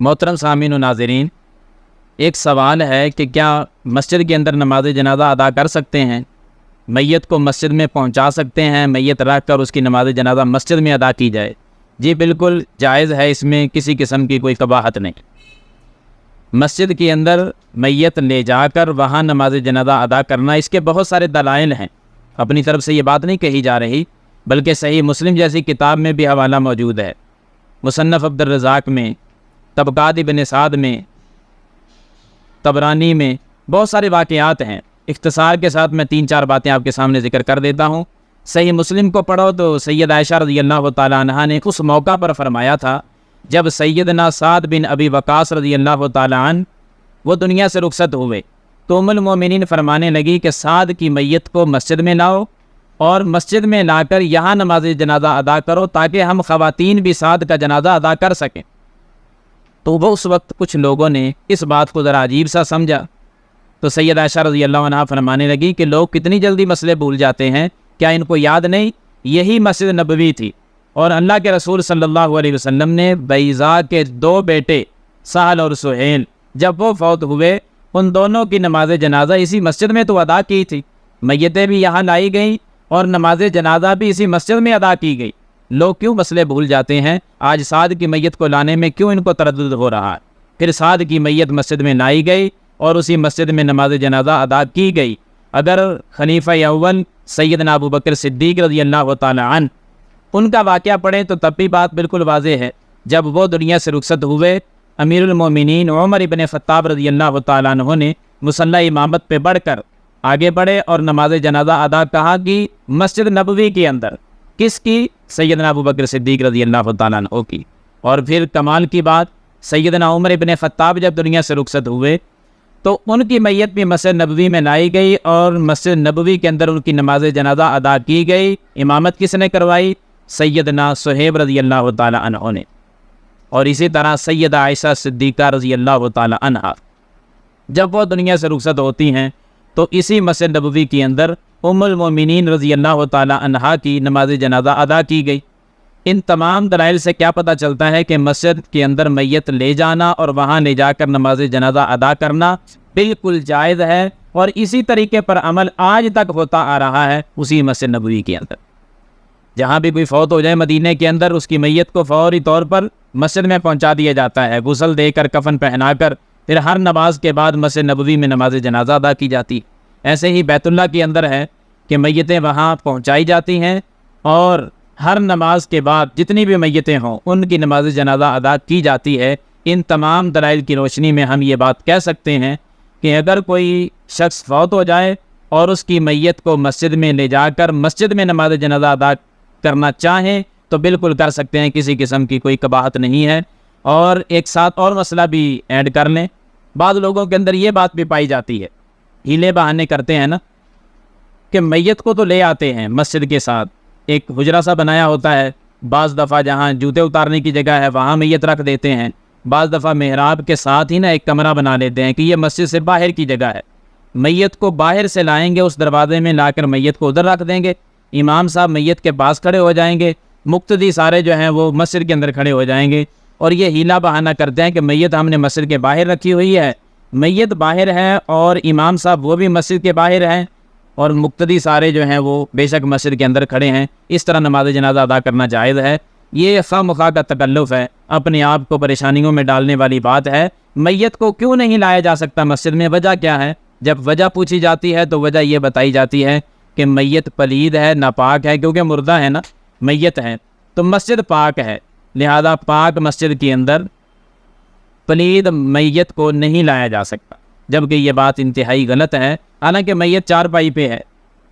محترم سامعین و ناظرین، ایک سوال ہے کہ کیا مسجد کے اندر نماز جنازہ ادا کر سکتے ہیں؟ میت کو مسجد میں پہنچا سکتے ہیں؟ میت رکھ کر اس کی نماز جنازہ مسجد میں ادا کی جائے؟ جی بالکل جائز ہے، اس میں کسی قسم کی کوئی قباحت نہیں۔ مسجد کے اندر میت لے جا کر وہاں نماز جنازہ ادا کرنا، اس کے بہت سارے دلائل ہیں، اپنی طرف سے یہ بات نہیں کہی جا رہی، بلکہ صحیح مسلم جیسی کتاب میں بھی حوالہ موجود ہے، مصنف عبد الرزاق میں، طبقات ابن سعد میں، طبرانی میں بہت سارے واقعات ہیں۔ اختصار کے ساتھ میں 3-4 باتیں آپ کے سامنے ذکر کر دیتا ہوں۔ صحیح مسلم کو پڑھو تو سید عائشہ رضی اللہ تعالیٰ عنہا نے اس موقع پر فرمایا تھا جب سیدنا سعد بن ابی وقاص رضی اللہ تعالیٰ عنہ وہ دنیا سے رخصت ہوئے تو ام المومنین فرمانے لگی کہ سعد کی میت کو مسجد میں لاؤ اور مسجد میں لا کر یہاں نماز جنازہ ادا کرو تاکہ ہم خواتین بھی سعد کا جنازہ ادا کر سکیں۔ تو وہ اس وقت کچھ لوگوں نے اس بات کو ذرا عجیب سا سمجھا، تو سید عائشہ رضی اللہ عنہا فرمانے لگی کہ لوگ کتنی جلدی مسئلے بھول جاتے ہیں، کیا ان کو یاد نہیں یہی مسجد نبوی تھی، اور اللہ کے رسول صلی اللہ علیہ وسلم نے بیضاء کے 2 بیٹے سہل اور سہیل جب وہ فوت ہوئے ان دونوں کی نماز جنازہ اسی مسجد میں تو ادا کی تھی، میتیں بھی یہاں لائی گئیں اور نماز جنازہ بھی اسی مسجد میں ادا کی گئی۔ لوگ کیوں مسئلے بھول جاتے ہیں؟ آج سعد کی میت کو لانے میں کیوں ان کو تردد ہو رہا ہے؟ پھر سعد کی میت مسجد میں لائی گئی اور اسی مسجد میں نماز جنازہ ادا کی گئی۔ اگر خلیفہ اول سیدنا ابو بکر صدیق رضی اللہ تعالی عنہ ان کا واقعہ پڑھیں تو تب بھی بات بالکل واضح ہے۔ جب وہ دنیا سے رخصت ہوئے، امیر المومنین عمر ابن خطاب رضی اللہ تعالیٰ عنہ نے مصلی امامت پہ بڑھ کر آگے بڑھے اور نماز جنازہ ادا کہا کہ مسجد نبوی کے اندر کس کی؟ سیدنا ابو بکر صدیق رضی اللہ تعالیٰ عنہ کی۔ اور پھر کمال کی بات، سیدنا عمر ابن خطاب جب دنیا سے رخصت ہوئے تو ان کی میت بھی مسجد نبوی میں لائی گئی اور مسجد نبوی کے اندر ان کی نماز جنازہ ادا کی گئی۔ امامت کس نے کروائی؟ سیدنا صہیب رضی اللہ تعالیٰ عنہ نے۔ اور اسی طرح سیدہ عائشہ صدیقہ رضی اللہ تعالیٰ عنہ جب وہ دنیا سے رخصت ہوتی ہیں تو اسی مسجد نبوی کے اندر ام المومنین رضی اللہ تعالیٰ عنہا کی نماز جنازہ ادا کی گئی۔ ان تمام دلائل سے کیا پتہ چلتا ہے کہ مسجد کے اندر میت لے جانا اور وہاں لے جا کر نماز جنازہ ادا کرنا بالکل جائز ہے، اور اسی طریقے پر عمل آج تک ہوتا آ رہا ہے اسی مسجد نبوی کے اندر۔ جہاں بھی کوئی فوت ہو جائے مدینے کے اندر، اس کی میت کو فوری طور پر مسجد میں پہنچا دیا جاتا ہے، غسل دے کر کفن پہنا کر، پھر ہر نماز کے بعد مسجد نبوی میں نماز جنازہ ادا کی جاتی۔ ایسے ہی بیت اللہ کے اندر ہے کہ میتیں وہاں پہنچائی جاتی ہیں اور ہر نماز کے بعد جتنی بھی میتیں ہوں ان کی نماز جنازہ ادا کی جاتی ہے۔ ان تمام دلائل کی روشنی میں ہم یہ بات کہہ سکتے ہیں کہ اگر کوئی شخص فوت ہو جائے اور اس کی میت کو مسجد میں لے جا کر مسجد میں نماز جنازہ ادا کرنا چاہیں تو بالکل کر سکتے ہیں، کسی قسم کی کوئی قباحت نہیں ہے۔ اور ایک ساتھ اور مسئلہ بھی ایڈ کر لیں، بعض لوگوں کے اندر یہ بات بھی پائی جاتی ہے، ہیلے بہانے کرتے ہیں نا، کہ میت کو تو لے آتے ہیں مسجد کے ساتھ، ایک حجرہ سا بنایا ہوتا ہے، بعض دفعہ جہاں جوتے اتارنے کی جگہ ہے وہاں میت رکھ دیتے ہیں، بعض دفعہ محراب کے ساتھ ہی نا ایک کمرہ بنا لیتے ہیں کہ یہ مسجد سے باہر کی جگہ ہے، میت کو باہر سے لائیں گے، اس دروازے میں لا کر میت کو ادھر رکھ دیں گے، امام صاحب میت کے پاس کھڑے ہو جائیں گے، مقتدی سارے جو ہیں وہ مسجد کے اندر کھڑے ہو جائیں گے، اور یہ ہیلا بہانہ کرتے ہیں کہ میت ہم نے مسجد کے باہر رکھی ہوئی ہے، میت باہر ہے اور امام صاحب وہ بھی مسجد کے باہر ہیں اور مقتدی سارے جو ہیں وہ بے شک مسجد کے اندر کھڑے ہیں۔ اس طرح نماز جنازہ ادا کرنا جائز ہے۔ یہ خواہ مخواہ کا تکلف ہے، اپنے آپ کو پریشانیوں میں ڈالنے والی بات ہے۔ میت کو کیوں نہیں لایا جا سکتا مسجد میں؟ وجہ کیا ہے؟ جب وجہ پوچھی جاتی ہے تو وجہ یہ بتائی جاتی ہے کہ میت پلید ہے، ناپاک ہے، کیونکہ مردہ ہے نا، میت ہے تو مسجد پاک ہے، لہذا پاک مسجد کے اندر پلید میت کو نہیں لایا جا سکتا، جبکہ یہ بات انتہائی غلط ہے۔ حالانکہ میت چارپائی پہ ہے،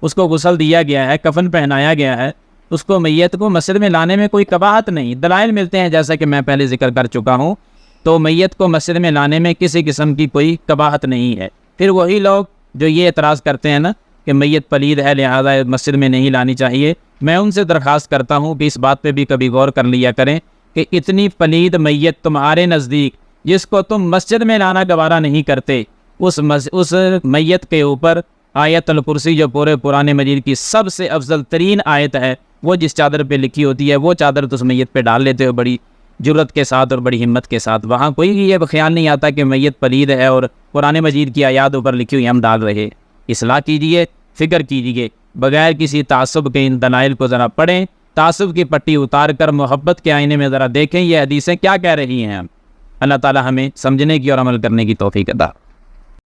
اس کو غسل دیا گیا ہے، کفن پہنایا گیا ہے، اس کو میت کو مسجد میں لانے میں کوئی قباحت نہیں۔ دلائل ملتے ہیں جیسا کہ میں پہلے ذکر کر چکا ہوں، تو میت کو مسجد میں لانے میں کسی قسم کی کوئی قباحت نہیں ہے۔ پھر وہی لوگ جو یہ اعتراض کرتے ہیں نا کہ میت پلید ہے لہذا مسجد میں نہیں لانی چاہیے، میں ان سے درخواست کرتا ہوں کہ اس بات پہ بھی کبھی غور کر لیا کریں کہ اتنی پلید میت تمہارے نزدیک جس کو تم مسجد میں لانا گوارا نہیں کرتے، اس میت کے اوپر آیت الکرسی جو پورے قرآن مجید کی سب سے افضل ترین آیت ہے، وہ جس چادر پہ لکھی ہوتی ہے وہ چادر تو اس میت پہ ڈال لیتے ہو، بڑی جرت کے ساتھ اور بڑی ہمت کے ساتھ. وہاں کوئی بھی یہ خیال نہیں آتا کہ میت پلید ہے اور قرآن مجید کی آیات اوپر لکھی ہوئی ہم ڈال رہے. اصلاح کیجیے, فکر کیجیے, بغیر کسی تعصب کے ان دلائل کو ذرا پڑھیں, تعصب کی پٹی اتار کر محبت کے آئینے میں ذرا دیکھیں یہ حدیثیں کیا کہہ رہی ہیں. اللہ تعالی ہمیں سمجھنے کی اور عمل کرنے کی توفیق عطا.